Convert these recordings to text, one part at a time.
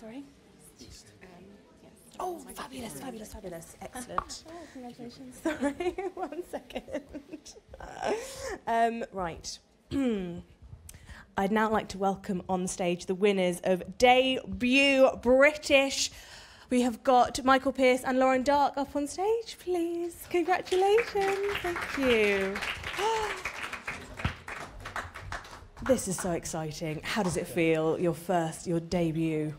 Sorry? Yes. Oh, fabulous, fabulous, fabulous. Excellent. Oh, congratulations. Sorry, 1 second. Right. I'd now like to welcome on stage the winners of Debut British. We have got Michael Pearce and Lauren Dark up on stage, please. Congratulations. Thank you. This is so exciting. How does it feel, your debut?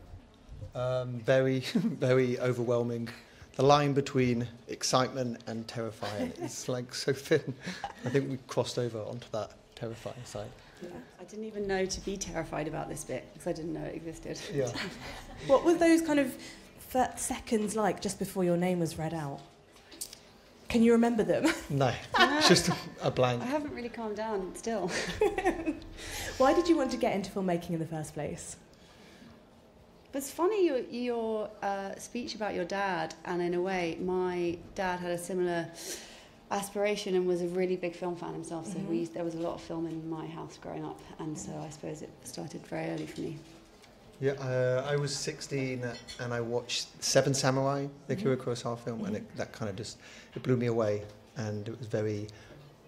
Very, very overwhelming. The line between excitement and terrifying is like so thin. I think we crossed over onto that terrifying side. Yeah. I didn't even know to be terrified about this bit because I didn't know it existed. Yeah. What were those kind of seconds like just before your name was read out? Can you remember them? No, it's just a blank. I haven't really calmed down still. Why did you want to get into filmmaking in the first place? It's funny your speech about your dad, and in a way, my dad had a similar aspiration and was a really big film fan himself. So there was a lot of film in my house growing up, and so I suppose it started very early for me. Yeah, I was 16 and I watched Seven Samurai, the Akira Kurosawa film, and that kind of it blew me away, and it was very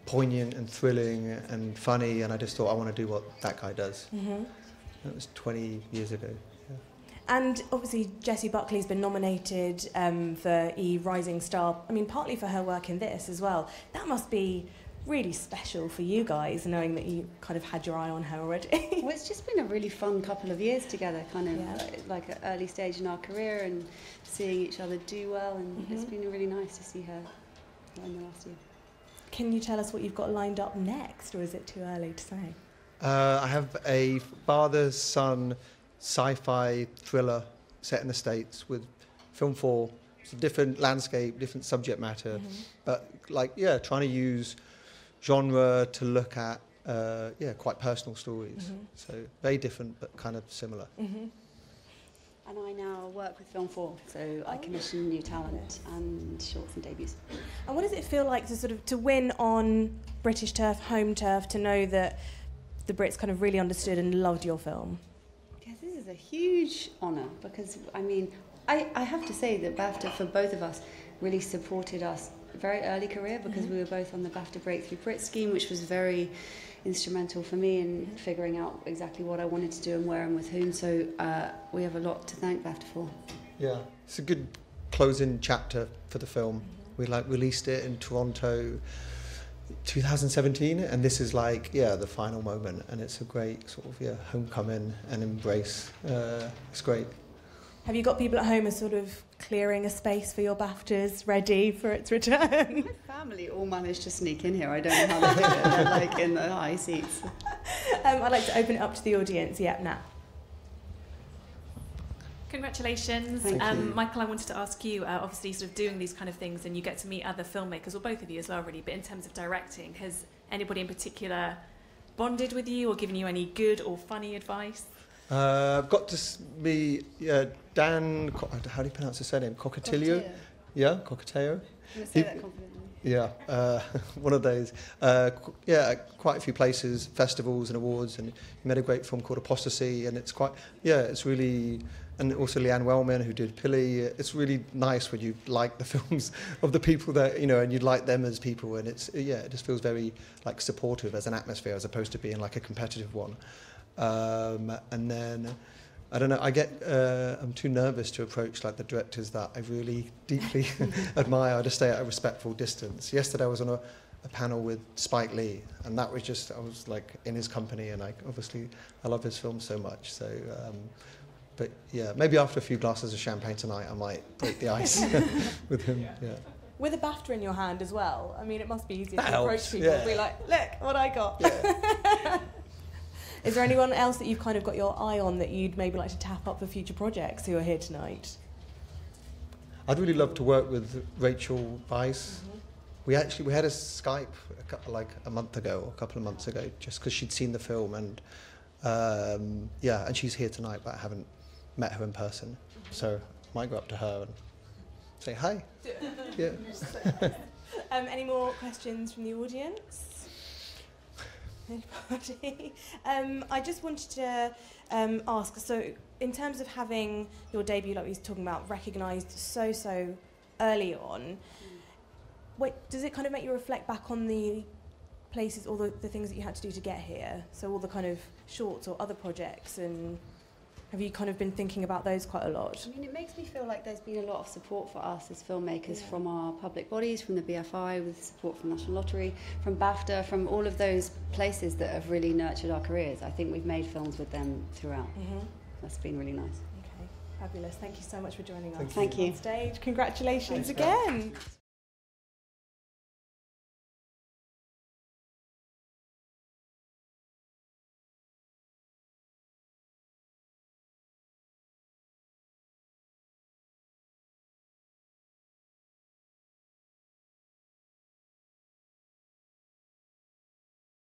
poignant and thrilling and funny, and I just thought I want to do what that guy does. That was 20 years ago. Yeah. And obviously Jessie Buckley's been nominated for Rising Star, I mean partly for her work in this as well. That must be really special for you guys, knowing that you kind of had your eye on her already. Well, it's just been a really fun couple of years together, kind of like an early stage in our career and seeing each other do well, and it's been really nice to see her in the last year. Can you tell us what you've got lined up next, or is it too early to say? I have a father-son sci-fi thriller set in the States with Film 4. It's a different landscape, different subject matter, but trying to use genre to look at quite personal stories. So very different but kind of similar. And I now work with Film 4, so I commission new talent and shorts and debuts. And what does it feel like to win on British turf, home turf, to know that the Brits kind of really understood and loved your film? Yes, this is a huge honour because, I mean, I have to say that BAFTA, for both of us, really supported us very early career because we were both on the BAFTA Breakthrough Brit scheme, which was very instrumental for me in figuring out exactly what I wanted to do and where and with whom. So we have a lot to thank BAFTA for. Yeah, it's a good closing chapter for the film. We released it in Toronto 2017, and this is the final moment, and it's a great sort of homecoming and embrace. It's great. Have you got people at home as sort of clearing a space for your BAFTAs ready for its return? My family all managed to sneak in here. I don't know how they do it. They're in the high seats. I'd like to open it up to the audience. Yeah, Nat. Congratulations. Thank you. Michael, I wanted to ask you, obviously sort of doing these kind of things and you get to meet other filmmakers, or both of you as well really, but in terms of directing, has anybody in particular bonded with you or given you any good or funny advice? I've got to meet Dan, how do you pronounce his surname? Cocatillo? Yeah, Cocatillo. I'm going to say that confidently. Yeah, one of those. Quite a few places, festivals and awards, and he made a great film called Apostasy, and it's it's really, and also Leanne Wellman who did Pilly. It's really nice when you like the films of the people that, and you like them as people, and it just feels very supportive as an atmosphere as opposed to being a competitive one. And then I don't know, I'm too nervous to approach the directors that I really deeply admire. I just stay at a respectful distance. Yesterday I was on a panel with Spike Lee, and that was I was in his company, and I love his film so much. So but yeah, maybe after a few glasses of champagne tonight I might break the ice with him. Yeah. With a BAFTA in your hand as well, I mean it must be easier That to helps, approach people and be like, look what I got. Yeah. Is there anyone else that you've kind of got your eye on that you'd maybe like to tap up for future projects who are here tonight? I'd really love to work with Rachel Weisz. We had a Skype a month ago or a couple of months ago, just because she'd seen the film, and and she's here tonight, but I haven't met her in person, so I might go up to her and say hi. Any more questions from the audience? Anybody? I just wanted to ask, so in terms of having your debut, like we were talking about, recognised so early on, does it kind of make you reflect back on the places, all the things that you had to do to get here? So all the kind of shorts or other projects, and have you kind of been thinking about those quite a lot? I mean, it makes me feel like there's been a lot of support for us as filmmakers from our public bodies, from the BFI, with support from National Lottery, from BAFTA, from all of those places that have really nurtured our careers. I think we've made films with them throughout. That's been really nice. Okay, fabulous. Thank you so much for joining us. Thank you. On stage. Congratulations again.